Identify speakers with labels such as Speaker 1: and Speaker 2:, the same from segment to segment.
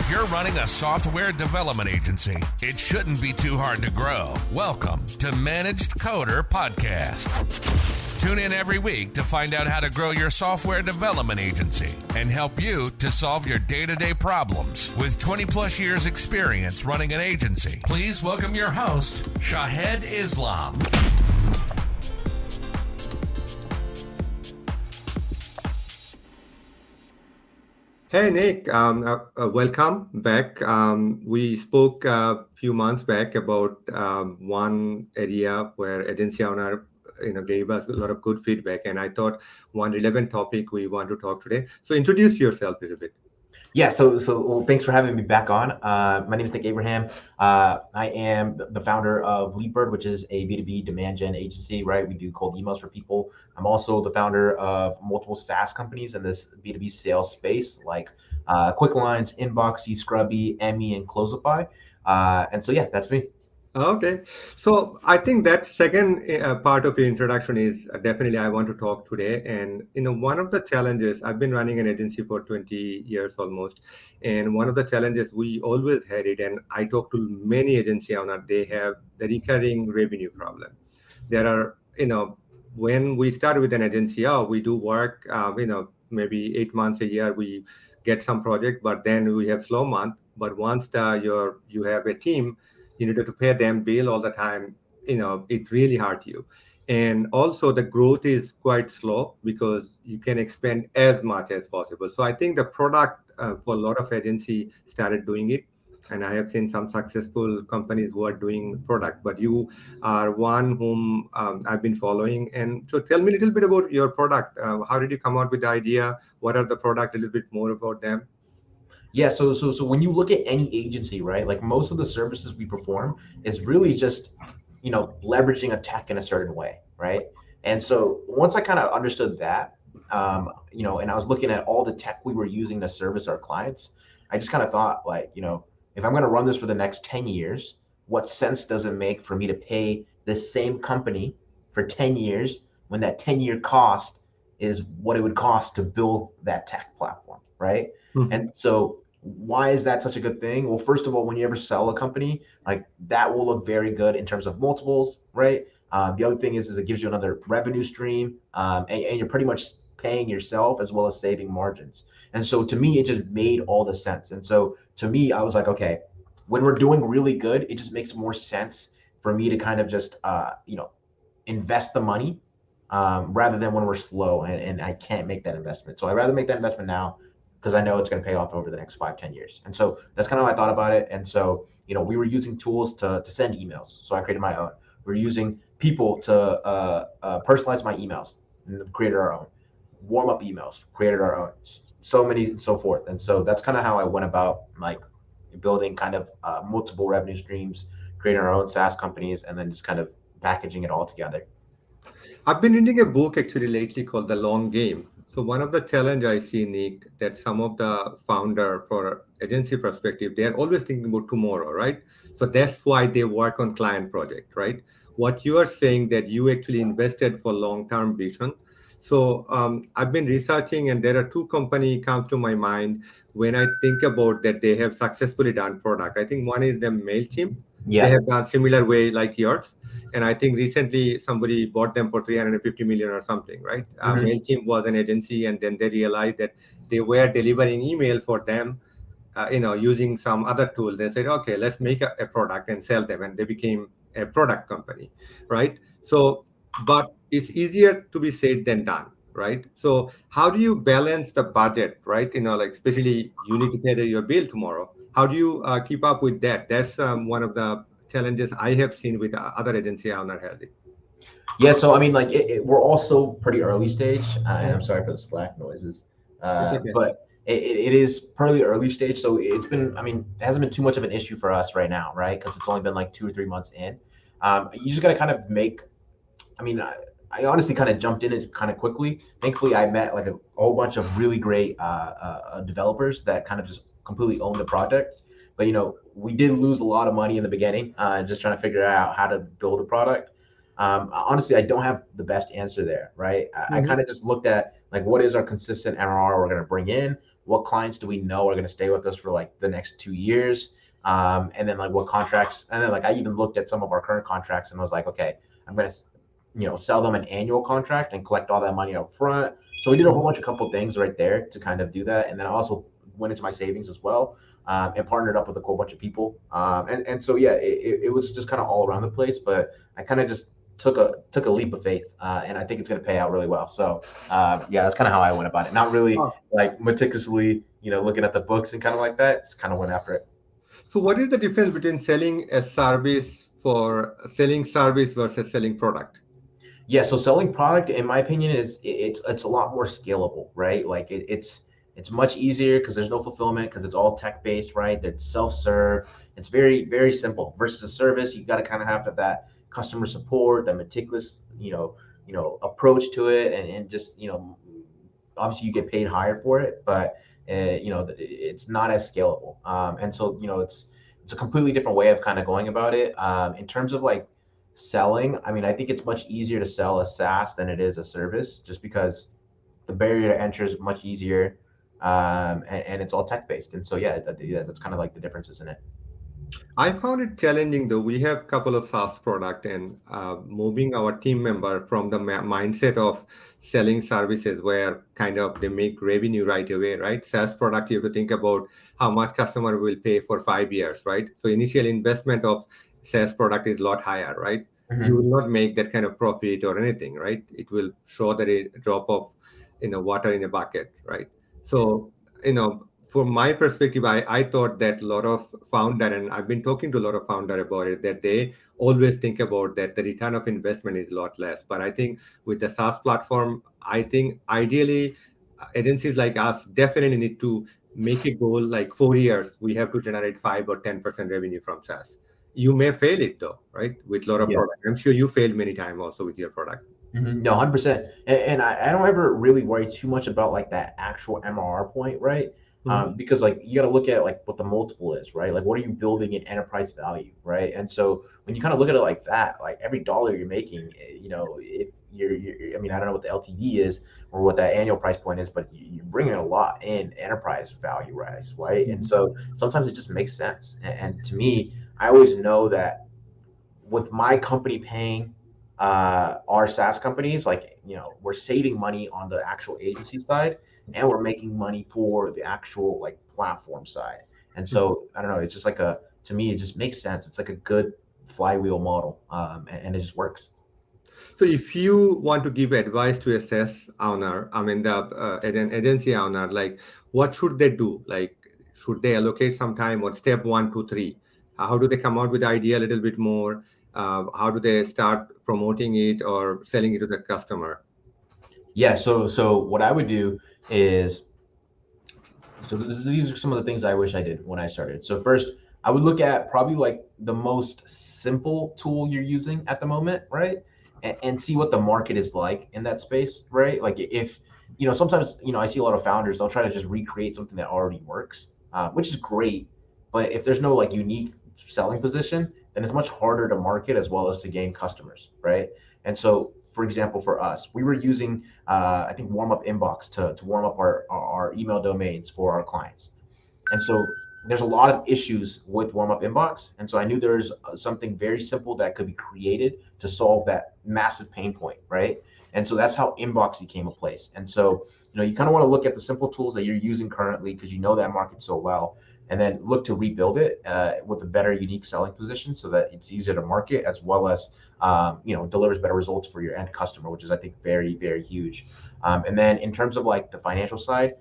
Speaker 1: If you're running a software development agency, it shouldn't be too hard to grow. Welcome to ManagedCoder Podcast. Tune in every week to find out how to grow your software development agency and help you to solve your day-to-day problems. With 20 plus years experience running an agency, please welcome your host, Shahed Islam.
Speaker 2: Hey Nick, welcome back. We spoke a few months back about one area where agency owner, gave us a lot of good feedback, and I thought one relevant topic we want to talk today. So introduce yourself a little bit.
Speaker 3: Yeah, well, thanks for having me back on. My name is Nick Abraham. I am the founder of Leadbird, which is a B2B demand gen agency, right? We do cold emails for people. I'm also the founder of multiple SaaS companies in this B2B sales space, like Quicklines, Inboxy, Scrubby, Emmy, and Closify. And so, yeah, that's me.
Speaker 2: Okay, so I think that second part of your introduction is definitely I want to talk today. And one of the challenges, I've been running an agency for 20 years almost, and one of the challenges we always had it, and I talk to many agency owners, they have the recurring revenue problem. There are, when we start with an agency, we do work, maybe 8 months a year, we get some project, but then we have slow month. But once you have a team, you need to pay them bill all the time, it really hurts you. And also the growth is quite slow because you can expand as much as possible. So I think the product for a lot of agency started doing it. And I have seen some successful companies who are doing product, but you are one whom I've been following. And so tell me a little bit about your product. How did you come out with the idea? What are the product, a little bit more about them?
Speaker 3: Yeah, so when you look at any agency, right, like most of the services we perform is really just, leveraging a tech in a certain way, right? And so once I kind of understood that, and I was looking at all the tech we were using to service our clients, I just kind of thought like, if I'm going to run this for the next 10 years, what sense does it make for me to pay the same company for 10 years when that 10-year cost is what it would cost to build that tech platform, right? Mm-hmm. And so why is that such a good thing? Well, first of all, when you ever sell a company, like that will look very good in terms of multiples, right? The other thing is it gives you another revenue stream, and you're pretty much paying yourself as well as saving margins. And so to me, it just made all the sense. And so to me, I was like, okay, when we're doing really good, it just makes more sense for me to kind of just, invest the money rather than when we're slow and I can't make that investment. So I'd rather make that investment now because I know it's going to pay off over the next 5-10 years. And so that's kind of how I thought about it. And so, we were using tools to send emails. So I created my own. We were using people to personalize my emails and created our own. Warm up emails, created our own. So many and so forth. And so that's kind of how I went about like building kind of multiple revenue streams, creating our own SaaS companies, and then just kind of packaging it all together.
Speaker 2: I've been reading a book actually lately called The Long Game. So one of the challenge I see, Nick, that some of the founder for agency perspective, they are always thinking about tomorrow, right? So that's why they work on client project, right? What you are saying that you actually invested for long-term vision. So I've been researching, and there are two companies comes to my mind when I think about that they have successfully done product. I think one is the MailChimp. Yeah. They have done similar way like yours. And I think recently somebody bought them for 350 million or something, right? Mm-hmm. MailChimp was an agency, and then they realized that they were delivering email for them, using some other tool. They said, okay, let's make a product and sell them. And they became a product company, right? So, but it's easier to be said than done, right? So how do you balance the budget, right? Like especially you need to pay your bill tomorrow. How do you keep up with that? That's one of the challenges I have seen with other agency owner healthy.
Speaker 3: Yeah, so I mean, like we're also pretty early stage, and I'm sorry for the Slack noises, but it is pretty early stage. So it hasn't been too much of an issue for us right now, right? Because it's only been like 2 or 3 months in. You just got to kind of I honestly kind of jumped in it kind of quickly. Thankfully, I met like a whole bunch of really great developers that kind of just completely own the project. But we did lose a lot of money in the beginning, just trying to figure out how to build a product. Honestly, I don't have the best answer there, right? Mm-hmm. I kind of just looked at like what is our consistent MRR we're going to bring in, what clients do we know are going to stay with us for like the next 2 years, and then like what contracts, and then like I even looked at some of our current contracts and was like, okay, I'm going to sell them an annual contract and collect all that money up front. So we did a whole couple things right there to kind of do that, and then I also went into my savings as well, and partnered up with a whole bunch of people, and so yeah, it was just kind of all around the place, but I kind of just took a leap of faith, and I think it's going to pay out really well. So yeah, that's kind of how I went about it. Not really like meticulously, looking at the books and kind of like that. Just kind of went after it.
Speaker 2: So what is the difference between selling service versus selling product?
Speaker 3: Yeah, so selling product, in my opinion, it's a lot more scalable, right? Like it's much easier because there's no fulfillment, because it's all tech based, right? It's self-serve. It's very, very simple. Versus a service, you got to kind of have that customer support, that meticulous, approach to it, and just, obviously you get paid higher for it, but it's not as scalable. And so, it's a completely different way of kind of going about it. In terms of like selling, I mean, I think it's much easier to sell a SaaS than it is a service, just because the barrier to enter is much easier, and it's all tech based. And so yeah, that's kind of like the differences in it.
Speaker 2: I found it challenging though. We have a couple of SaaS product, and moving our team member from the mindset of selling services where kind of they make revenue right away, right? SaaS product, you have to think about how much customer will pay for 5 years, right? So initial investment of SaaS product is a lot higher, right?
Speaker 3: Mm-hmm.
Speaker 2: You will not make that kind of profit or anything, right? It will show that a drop of water in a bucket, right? So from my perspective, I thought that a lot of founder, and I've been talking to a lot of founder about it, that they always think about that the return of investment is a lot less. But I think with the SaaS platform, I think ideally agencies like us definitely need to make a goal like 4 years. We have to generate 5 or 10% revenue from SaaS. You may fail it though, right? With a lot of product. I'm sure you failed many times also with your product.
Speaker 3: Mm-hmm. No, 100%. And I don't ever really worry too much about like that actual MRR point, right? Because like you got to look at like what the multiple is, right? Like what are you building in enterprise value, right? And so when you kind of look at it like that, like every dollar you're making, if I mean, I don't know what the LTV is or what that annual price point is, but you're bringing a lot in enterprise value rise, right? And so sometimes it just makes sense. And to me, I always know that with my company paying our SaaS companies, like, we're saving money on the actual agency side, and we're making money for the actual like platform side. And so I don't know, it's just like to me, it just makes sense. It's like a good flywheel model, and it just works.
Speaker 2: So if you want to give advice to a SaaS owner, I mean an agency owner, like what should they do? Like, should they allocate some time on step 1, 2, 3? How do they come out with the idea a little bit more? How do they start promoting it or selling it to the customer?
Speaker 3: Yeah. So what I would do is, these are some of the things I wish I did when I started. So first, I would look at probably like the most simple tool you're using at the moment, right? And see what the market is like in that space, right? Like if, sometimes, I see a lot of founders, they'll try to just recreate something that already works, which is great. But if there's no like unique selling position, then it's much harder to market as well as to gain customers, right? And so, for example, for us, we were using, I think, warm up inbox to warm up our email domains for our clients. And so there's a lot of issues with warm up inbox. And so I knew there's something very simple that could be created to solve that massive pain point, right? And so that's how Inboxy came in place. And so, you kind of want to look at the simple tools that you're using currently, because you know that market so well, and then look to rebuild it with a better unique selling position so that it's easier to market, as well as delivers better results for your end customer, which is, I think, very, very huge. And then in terms of like the financial side,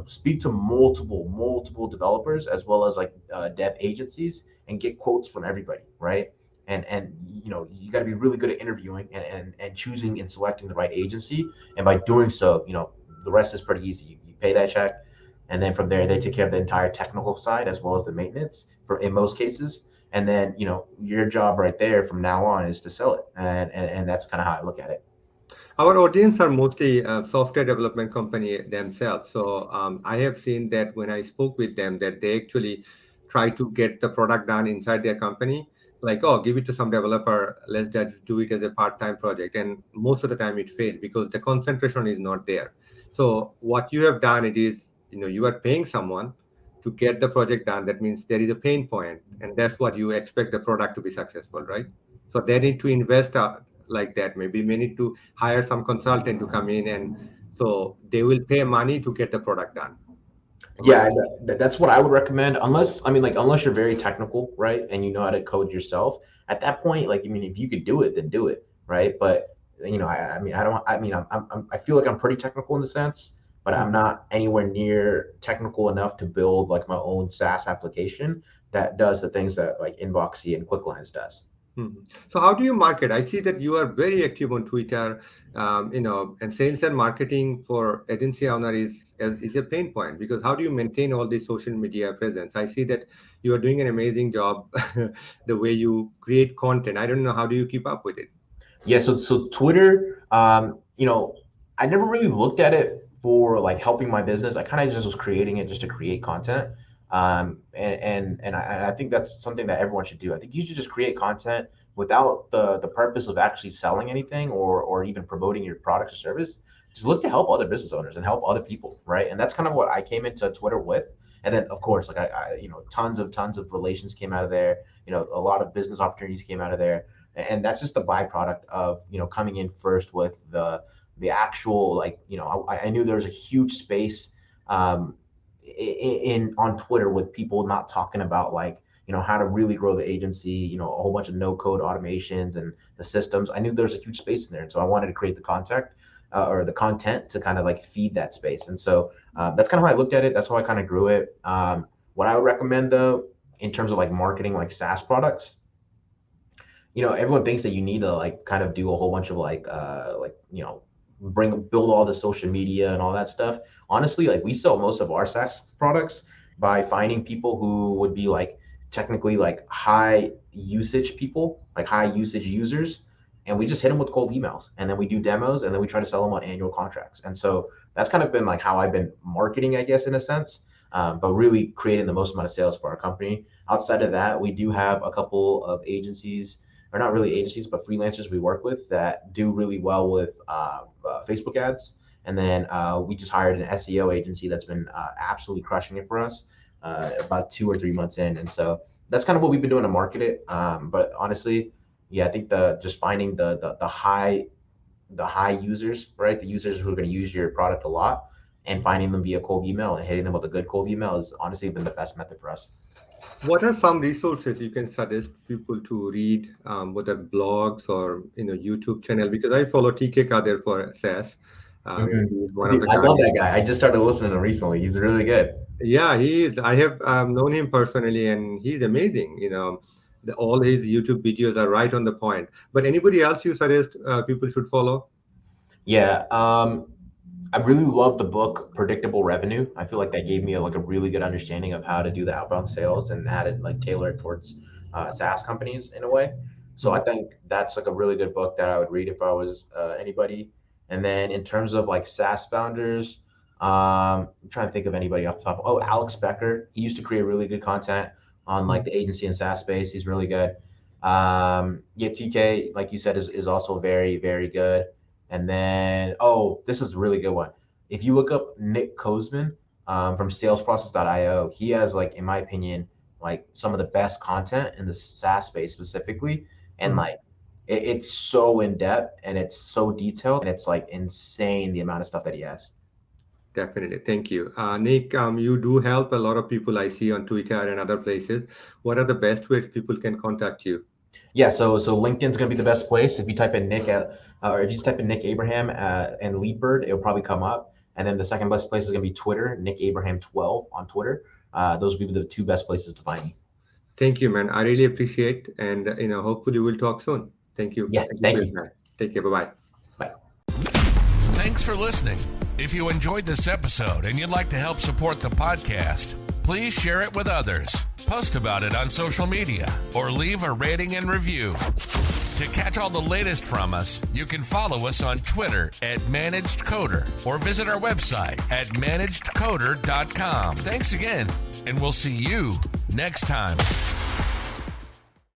Speaker 3: speak to multiple developers, as well as like dev agencies, and get quotes from everybody, right? And you got to be really good at interviewing and choosing and selecting the right agency. And by doing so, the rest is pretty easy. You pay that check, and then from there they take care of the entire technical side as well as the maintenance in most cases. And then your job right there from now on is to sell it, and that's kind of how I look at it.
Speaker 2: Our audience are mostly software development company themselves. So I have seen that when I spoke with them, that they actually try to get the product done inside their company. Like, oh, give it to some developer, let's just do it as a part-time project. And most of the time it fails because the concentration is not there. So what you have done, it is you are paying someone to get the project done. That means there is a pain point, and that's what you expect the product to be successful, right? So they need to invest like that. Maybe we need to hire some consultant to come in, and so they will pay money to get the product done.
Speaker 3: Yeah, that's what I would recommend. Unless you're very technical, right, and you know how to code yourself. At that point, if you could do it, then do it, right? But I feel like I'm pretty technical in the sense, but I'm not anywhere near technical enough to build like my own SaaS application that does the things that like Inboxy and Quicklines does.
Speaker 2: So how do you market? I see that you are very active on Twitter, and sales and marketing for agency owner is a pain point, because how do you maintain all this social media presence? I see that you are doing an amazing job, the way you create content. I don't know, how do you keep up with it?
Speaker 3: Yeah, so Twitter, I never really looked at it for like helping my business. I kind of just was creating it just to create content. And I think that's something that everyone should do. I think you should just create content without the purpose of actually selling anything or even promoting your product or service. Just look to help other business owners and help other people, right? And that's kind of what I came into Twitter with. And then of course, like I tons of relations came out of there. A lot of business opportunities came out of there. And that's just a byproduct of, coming in first with the actual, I knew there was a huge space on Twitter with people not talking about how to really grow the agency, a whole bunch of no code automations and the systems. I knew there was a huge space in there. And so I wanted to create the content to kind of like feed that space. And so that's kind of how I looked at it. That's how I kind of grew it. What I would recommend though, in terms of like marketing, like SaaS products, everyone thinks that you need to like kind of do a whole bunch of build all the social media and all that stuff. Honestly, like we sell most of our SaaS products by finding people who would be like technically like high usage people, like high usage users. And we just hit them with cold emails, and then we do demos, and then we try to sell them on annual contracts. And so that's kind of been like how I've been marketing, I guess, in a sense, but really creating the most amount of sales for our company. Outside of that, we do have a couple of agencies, or not really agencies, but freelancers we work with that do really well with Facebook ads. And then we just hired an SEO agency that's been absolutely crushing it for us about 2 or 3 months in. And so that's kind of what we've been doing to market it. But honestly, yeah, I think just finding the high users, right? The users who are going to use your product a lot, and finding them via cold email and hitting them with a good cold email has honestly been the best method for us.
Speaker 2: What are some resources you can suggest people to read, whether blogs or YouTube channel? Because I follow TK Kader for SaaS. He's one of the
Speaker 3: I love that guy. I just started listening to him recently. He's really good.
Speaker 2: Yeah, he is. I have known him personally, and he's amazing. All his YouTube videos are right on the point. But anybody else you suggest people should follow?
Speaker 3: Yeah, I really love the book Predictable Revenue. I feel like that gave me a really good understanding of how to do the outbound sales and how to like tailor it towards SaaS companies in a way. So I think that's like a really good book that I would read if I was anybody. And then in terms of like SaaS founders, I'm trying to think of anybody off the top. Oh, Alex Becker. He used to create really good content on like the agency and SaaS space. He's really good. Yeah, TK, like you said, is also very, very good. And then, this is a really good one. If you look up Nick Kozman from salesprocess.io, he has like, in my opinion, like some of the best content in the SaaS space specifically. And like, it's so in depth and it's so detailed, and it's like insane the amount of stuff that he has.
Speaker 2: Definitely. Thank you. Nick, you do help a lot of people I see on Twitter and other places. What are the best ways people can contact you?
Speaker 3: Yeah, so LinkedIn's gonna be the best place. If you type in Nick or if you just type in Nick Abraham and Leadbird, it'll probably come up. And then the second best place is gonna be Twitter, Nick Abraham 12 on Twitter. Those will be the 2 best places to find me.
Speaker 2: Thank you, man. I really appreciate, and hopefully we'll talk soon. Thank you.
Speaker 3: Yeah, thank you.
Speaker 2: Take care. Bye-bye.
Speaker 3: Bye.
Speaker 1: Thanks for listening. If you enjoyed this episode and you'd like to help support the podcast, please share it with others, post about it on social media, or leave a rating and review. To catch all the latest from us, you can follow us on Twitter at ManagedCoder or visit our website at managedcoder.com. Thanks again, and we'll see you next time.